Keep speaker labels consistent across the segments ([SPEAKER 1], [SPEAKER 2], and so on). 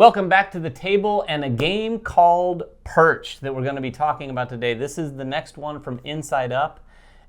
[SPEAKER 1] Welcome back to the table and a game called Perch that we're going to be talking about today. This is the next one from Inside Up,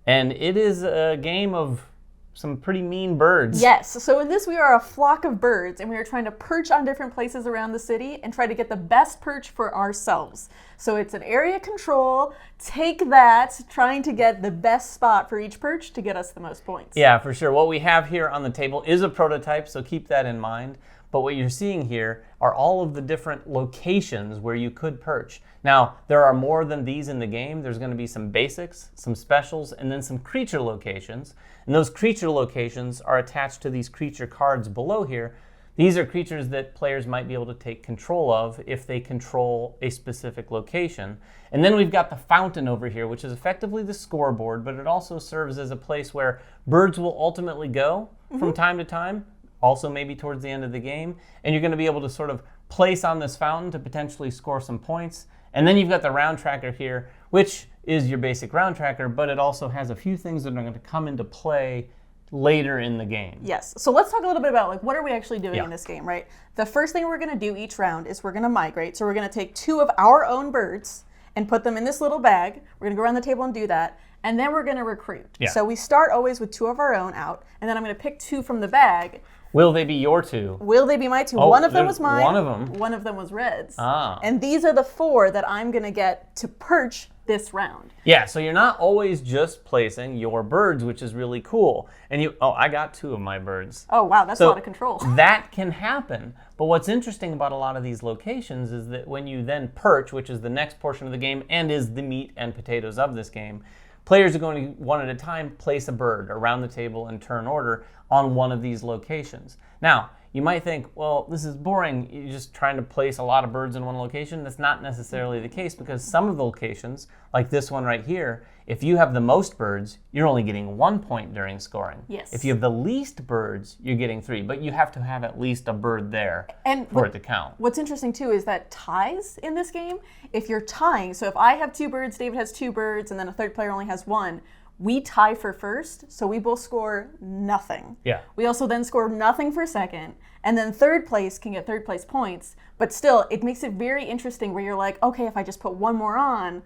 [SPEAKER 1] and it is a game of some pretty mean birds.
[SPEAKER 2] Yes, so in this we are a flock of birds, and we are trying to perch on different places around the city and try to get the best perch for ourselves. So it's an area control, take that, trying to get the best spot for each perch to get us the most points.
[SPEAKER 1] Yeah, for sure. What we have here on the table is a prototype, so keep that in mind. But what you're seeing here are all of the different locations where you could perch. Now, there are more than these in the game. There's going to be some basics, some specials, and then some creature locations. And those creature locations are attached to these creature cards below here. These are creatures that players might be able to take control of if they control a specific location. And then we've got the fountain over here, which is effectively the scoreboard, but it also serves as a place where birds will ultimately go from time to time. Also maybe towards the end of the game, and you're going to be able to sort of place on this fountain to potentially score some points. And then you've got the round tracker here, which is your basic round tracker, but it also has a few things that are going to come into play later in the game.
[SPEAKER 2] Yes, so let's talk a little bit about what are we actually doing in this game, right? The first thing we're going to do each round is we're going to migrate. So we're going to take 2 of our own birds and put them in this little bag. We're going to go around the table and do that. And then we're going to recruit. Yeah. So we start always with 2 of our own out, and then I'm going to pick 2 from the bag.
[SPEAKER 1] Will they be your 2?
[SPEAKER 2] Will they be my 2?
[SPEAKER 1] Oh,
[SPEAKER 2] one of them was mine.
[SPEAKER 1] One of them.
[SPEAKER 2] One of them was Red's.
[SPEAKER 1] Ah.
[SPEAKER 2] And these are the 4 that I'm going to get to perch this round.
[SPEAKER 1] Yeah, so you're not always just placing your birds, which is really cool. And I got 2 of my birds.
[SPEAKER 2] Oh, wow, that's a lot of control.
[SPEAKER 1] That can happen. But what's interesting about a lot of these locations is that when you then perch, which is the next portion of the game and is the meat and potatoes of this game, players are going to, one at a time, place a bird around the table in turn order on one of these locations. Now, you might think, well, this is boring. You're just trying to place a lot of birds in one location. That's not necessarily the case, because some of the locations, like this one right here, if you have the most birds, you're only getting 1 point during scoring.
[SPEAKER 2] Yes.
[SPEAKER 1] If you have the least birds, you're getting 3, but you have to have at least a bird there for it to count.
[SPEAKER 2] What's interesting too is that ties in this game, if you're tying, so if I have 2 birds, David has 2 birds, and then a third player only has 1, we tie for first, so we both score nothing.
[SPEAKER 1] Yeah.
[SPEAKER 2] We also then score nothing for second, and then third place can get third place points, but still, it makes it very interesting where you're like, okay, if I just put 1 more on,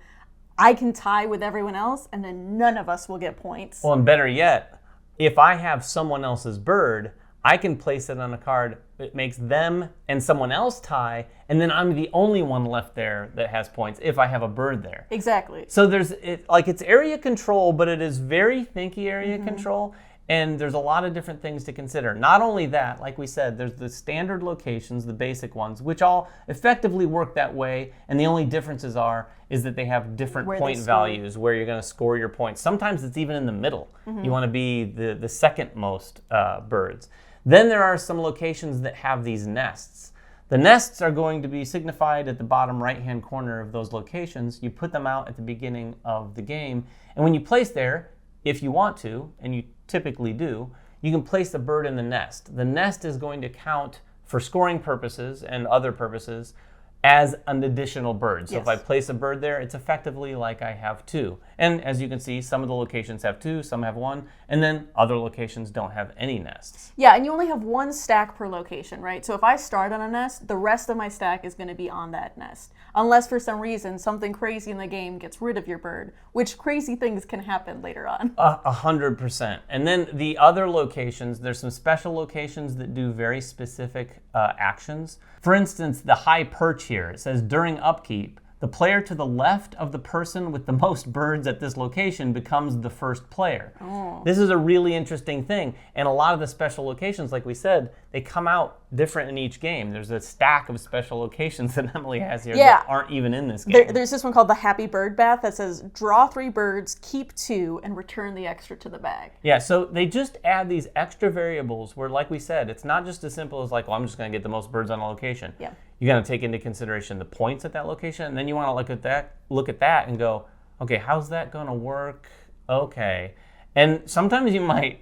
[SPEAKER 2] I can tie with everyone else, and then none of us will get points.
[SPEAKER 1] Well, and better yet, if I have someone else's bird, I can place it on a card that makes them and someone else tie, and then I'm the only one left there that has points if I have a bird there.
[SPEAKER 2] Exactly.
[SPEAKER 1] So it's area control, but it is very thinky area control, and there's a lot of different things to consider. Not only that, like we said, there's the standard locations, the basic ones, which all effectively work that way, and the only differences is that they have different point values where you're going to score your points. Sometimes it's even in the middle. You want to be the second most birds. Then there are some locations that have these nests. The nests are going to be signified at the bottom right-hand corner of those locations. You put them out at the beginning of the game, and when you place there, if you want to, and you typically do, you can place a bird in the nest. The nest is going to count for scoring purposes and other purposes as an additional bird. So if I place a bird there, it's effectively like I have 2. And as you can see, some of the locations have 2, some have 1, and then other locations don't have any nests.
[SPEAKER 2] Yeah, and you only have 1 stack per location, right? So if I start on a nest, the rest of my stack is going to be on that nest. Unless for some reason something crazy in the game gets rid of your bird, which crazy things can happen later on.
[SPEAKER 1] 100%. And then the other locations, there's some special locations that do very specific actions. For instance, the high perch here, it says during upkeep, the player to the left of the person with the most birds at this location becomes the first player. Oh. This is a really interesting thing. And a lot of the special locations, like we said, they come out different in each game. There's a stack of special locations that Emily has here that aren't even in this game.
[SPEAKER 2] There's this one called the Happy Bird Bath that says draw 3 birds, keep 2, and return the extra to the bag.
[SPEAKER 1] Yeah, so they just add these extra variables where, like we said, it's not just as simple as like, well, I'm just going to get the most birds on a location.
[SPEAKER 2] Yeah.
[SPEAKER 1] You got to take into consideration the points at that location, and then you want to look at that and go, okay, how's that going to work? Okay. And sometimes you might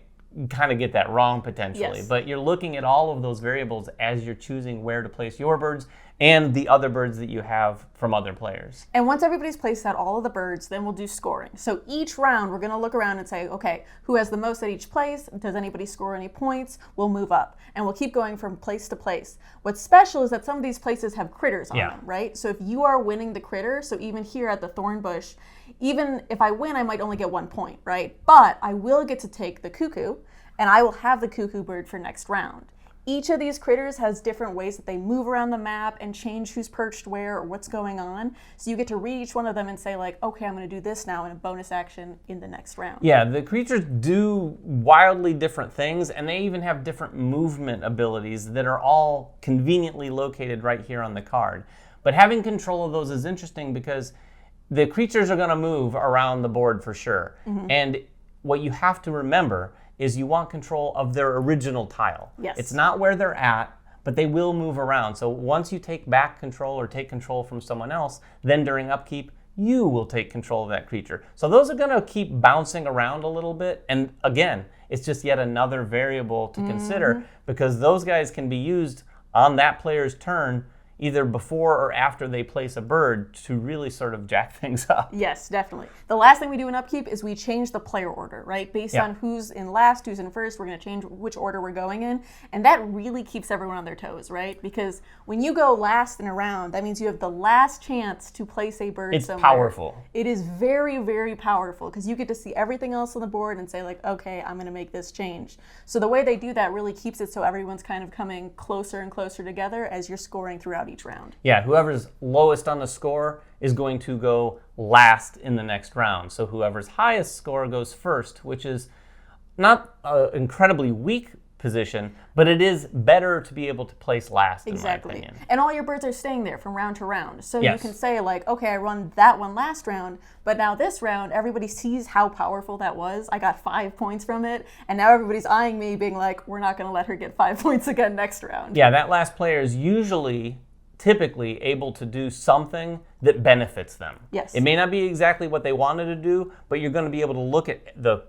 [SPEAKER 1] kind of get that wrong potentially.
[SPEAKER 2] Yes.
[SPEAKER 1] But you're looking at all of those variables as you're choosing where to place your birds and the other birds that you have from other players.
[SPEAKER 2] And once everybody's placed out all of the birds, then we'll do scoring. So each round, we're going to look around and say, okay, who has the most at each place? Does anybody score any points? We'll move up. And we'll keep going from place to place. What's special is that some of these places have critters on them, right? So if you are winning the critter, so even here at the thorn bush, even if I win, I might only get 1 point, right? But I will get to take the cuckoo, and I will have the cuckoo bird for next round. Each of these critters has different ways that they move around the map and change who's perched where or what's going on. So you get to read each one of them and say like, okay, I'm going to do this now in a bonus action in the next round.
[SPEAKER 1] Yeah, the creatures do wildly different things, and they even have different movement abilities that are all conveniently located right here on the card. But having control of those is interesting because the creatures are going to move around the board for sure. And what you have to remember is you want control of their original tile.
[SPEAKER 2] Yes.
[SPEAKER 1] It's not where they're at, but they will move around. So once you take back control or take control from someone else, then during upkeep, you will take control of that creature. So those are going to keep bouncing around a little bit. And again, it's just yet another variable to consider because those guys can be used on that player's turn either before or after they place a bird to really sort of jack things up.
[SPEAKER 2] Yes, definitely. The last thing we do in upkeep is we change the player order, right? Based on who's in last, who's in first, we're going to change which order we're going in. And that really keeps everyone on their toes, right? Because when you go last in a round, that means you have the last chance to place a bird somewhere.
[SPEAKER 1] It's powerful.
[SPEAKER 2] It is very, very powerful because you get to see everything else on the board and say like, okay, I'm going to make this change. So the way they do that really keeps it so everyone's kind of coming closer and closer together as you're scoring throughout each round.
[SPEAKER 1] Yeah, whoever's lowest on the score is going to go last in the next round. So whoever's highest score goes first, which is not an incredibly weak position, but it is better to be able to place last, in my opinion.
[SPEAKER 2] And all your birds are staying there from round to round. So you can say like, okay, I run that one last round, but now this round, everybody sees how powerful that was. I got 5 points from it, and now everybody's eyeing me being like, we're not going to let her get 5 points again next round.
[SPEAKER 1] Yeah, that last player is typically able to do something that benefits them.
[SPEAKER 2] Yes.
[SPEAKER 1] It may not be exactly what they wanted to do, but you're going to be able to look at the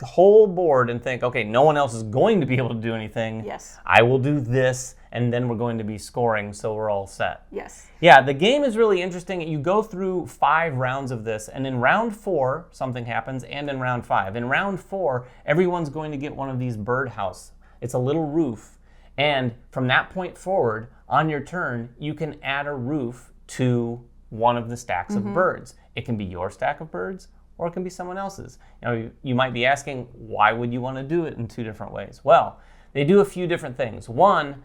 [SPEAKER 1] whole board and think, okay, no one else is going to be able to do anything.
[SPEAKER 2] Yes.
[SPEAKER 1] I will do this, and then we're going to be scoring, so we're all set.
[SPEAKER 2] Yes.
[SPEAKER 1] Yeah, the game is really interesting. You go through 5 rounds of this, and in round 4, something happens, and in round 5. In round 4, everyone's going to get one of these birdhouse. It's a little roof, and from that point forward, on your turn, you can add a roof to one of the stacks of birds. It can be your stack of birds, or it can be someone else's. You might be asking, why would you want to do it in 2 different ways? Well, they do a few different things. One,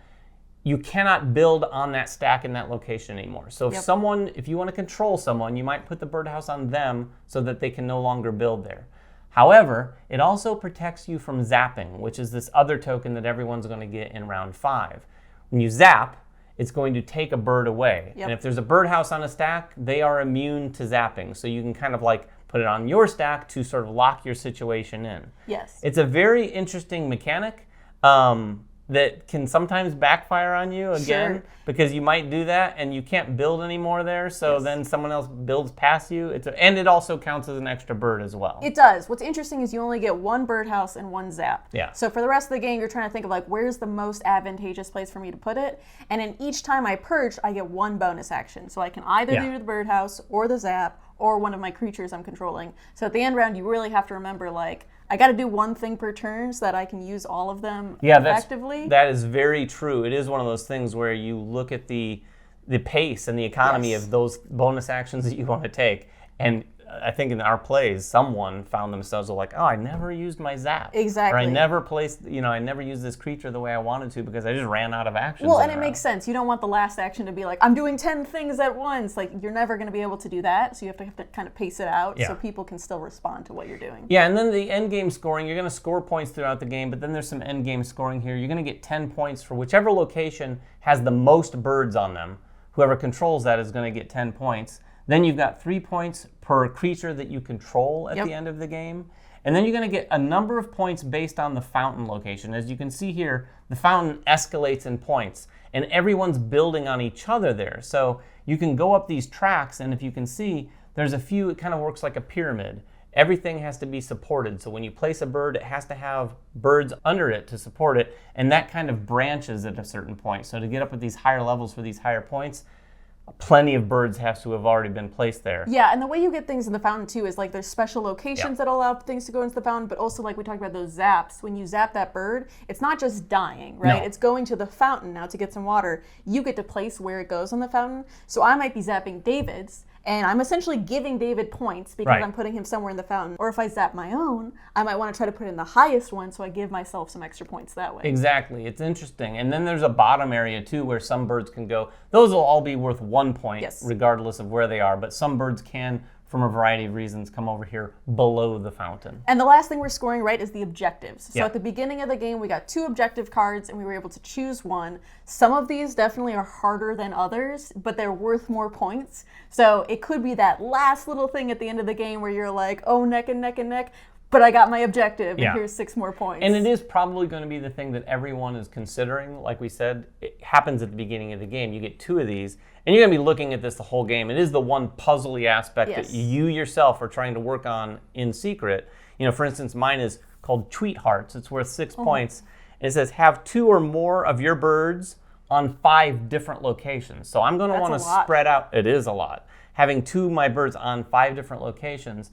[SPEAKER 1] you cannot build on that stack in that location anymore. So if you want to control someone, you might put the birdhouse on them so that they can no longer build there. However, it also protects you from zapping, which is this other token that everyone's going to get in round 5. When you zap, it's going to take a bird away. And if there's a birdhouse on a stack, they are immune to zapping. So you can kind of like put it on your stack to sort of lock your situation in.
[SPEAKER 2] Yes.
[SPEAKER 1] It's a very interesting mechanic that can sometimes backfire on you again because you might do that and you can't build anymore there. So then someone else builds past you. And it also counts as an extra bird as well.
[SPEAKER 2] It does. What's interesting is you only get 1 birdhouse and 1 zap.
[SPEAKER 1] Yeah.
[SPEAKER 2] So for the rest of the game, you're trying to think of like, where's the most advantageous place for me to put it? And in each time I perch, I get 1 bonus action. So I can either do the birdhouse or the zap or one of my creatures I'm controlling. So at the end round, you really have to remember like, I got to do 1 thing per turn so that I can use all of them effectively.
[SPEAKER 1] That is very true. It is one of those things where you look at the pace and the economy of those bonus actions that you want to take. And I think in our plays, someone found themselves like, oh, I never used my zap.
[SPEAKER 2] Exactly.
[SPEAKER 1] Or I never placed, I never used this creature the way I wanted to because I just ran out of actions.
[SPEAKER 2] Well, and it makes sense. You don't want the last action to be like, I'm doing 10 things at once. Like, you're never going to be able to do that. So you have to kind of pace it out so people can still respond to what you're doing.
[SPEAKER 1] Yeah, and then the end game scoring, you're going to score points throughout the game, but then there's some end game scoring here. You're going to get 10 points for whichever location has the most birds on them. Whoever controls that is going to get 10 points. Then you've got 3 points per creature that you control at the end of the game. And then you're going to get a number of points based on the fountain location. As you can see here, the fountain escalates in points, and everyone's building on each other there. So you can go up these tracks, and if you can see, there's a few, it kind of works like a pyramid. everything has to be supported. So when you place a bird, it has to have birds under it to support it, and that kind of branches at a certain point. So to get up at these higher levels for these higher points, plenty of birds have to have already been placed there.
[SPEAKER 2] Yeah, and the way you get things in the fountain too is like there's special locations that allow things to go into the fountain, but also like we talked about those zaps. When you zap that bird, it's not just dying, right?
[SPEAKER 1] No.
[SPEAKER 2] It's going to the fountain now to get some water. You get to place where it goes on the fountain. So I might be zapping David's, and I'm essentially giving David points because
[SPEAKER 1] Right.
[SPEAKER 2] I'm putting him somewhere in the fountain. Or if I zap my own, I might want to try to put it in the highest one so I give myself some extra points that way.
[SPEAKER 1] Exactly. It's interesting. And then there's a bottom area too where some birds can go. Those will all be worth 1 point
[SPEAKER 2] Yes.
[SPEAKER 1] regardless of where they are, but some birds can, from a variety of reasons, come over here below the fountain.
[SPEAKER 2] And the last thing we're scoring, right, is the objectives. So
[SPEAKER 1] Yeah.
[SPEAKER 2] at the beginning of the game, we got 2 objective cards and we were able to choose one. Some of these definitely are harder than others, but they're worth more points. So it could be that last little thing at the end of the game where you're like, oh, neck and neck and neck, but I got my objective
[SPEAKER 1] Yeah.
[SPEAKER 2] and here's 6 more points.
[SPEAKER 1] And it is probably going to be the thing that everyone is considering. Like we said, it happens at the beginning of the game. You get 2 of these, and you're going to be looking at this the whole game. It is the one puzzly aspect
[SPEAKER 2] Yes.
[SPEAKER 1] that you yourself are trying to work on in secret. You know, for instance, mine is called Tweet Hearts. It's worth 6 points. And it says have 2 or more of your birds on 5 different locations. So I'm going to
[SPEAKER 2] That's
[SPEAKER 1] want
[SPEAKER 2] a
[SPEAKER 1] to
[SPEAKER 2] lot.
[SPEAKER 1] spread out. It is a lot. Having 2 of my birds on 5 different locations.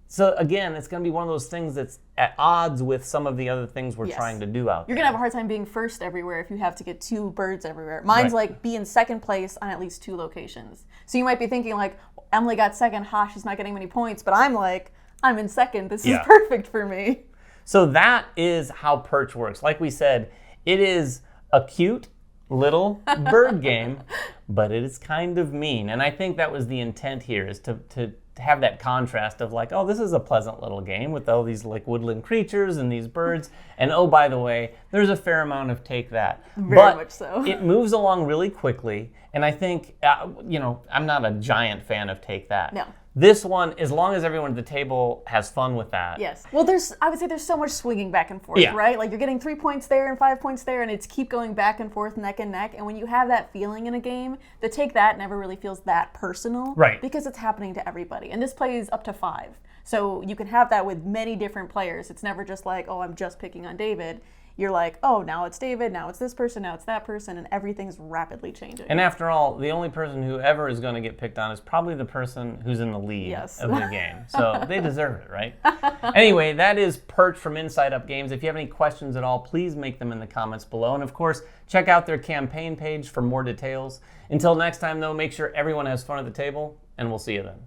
[SPEAKER 1] So again, it's going to be one of those things that's at odds with some of the other things we're
[SPEAKER 2] Yes.
[SPEAKER 1] trying to do out
[SPEAKER 2] You're
[SPEAKER 1] there.
[SPEAKER 2] going to have a hard time being first everywhere if you have to get 2 birds everywhere. Mine's
[SPEAKER 1] Right.
[SPEAKER 2] like be in second place on at least 2 locations. So you might be thinking like, Emily got second, she's not getting many points, but I'm like, I'm in second. This is
[SPEAKER 1] Yeah.
[SPEAKER 2] perfect for me.
[SPEAKER 1] So that is how Perch works. Like we said, it is a cute little bird game, but it is kind of mean. And I think that was the intent here, is to have that contrast of like, oh, this is a pleasant little game with all these like woodland creatures and these birds. And oh, by the way, there's a fair amount of take that.
[SPEAKER 2] Very much so.
[SPEAKER 1] It moves along really quickly. And I think, you know, I'm not a giant fan of take that.
[SPEAKER 2] No.
[SPEAKER 1] This one, as long as everyone at the table has fun with that.
[SPEAKER 2] Yes. Well, I would say there's so much swinging back and forth,
[SPEAKER 1] Yeah.
[SPEAKER 2] right? Like you're getting 3 points there and 5 points there, and it's keep going back and forth, neck and neck. And when you have that feeling in a game, the take that never really feels that personal,
[SPEAKER 1] Right.
[SPEAKER 2] Because it's happening to everybody. And this plays up to 5, so you can have that with many different players. It's never just like, oh, I'm just picking on David. You're like, oh, now it's David, now it's this person, now it's that person, and everything's rapidly changing.
[SPEAKER 1] And after all, the only person who ever is going to get picked on is probably the person who's in the lead
[SPEAKER 2] Yes.
[SPEAKER 1] of the game. So they deserve it, right? Anyway, that is Perch from Inside Up Games. If you have any questions at all, please make them in the comments below. And of course, check out their campaign page for more details. Until next time, though, make sure everyone has fun at the table, and we'll see you then.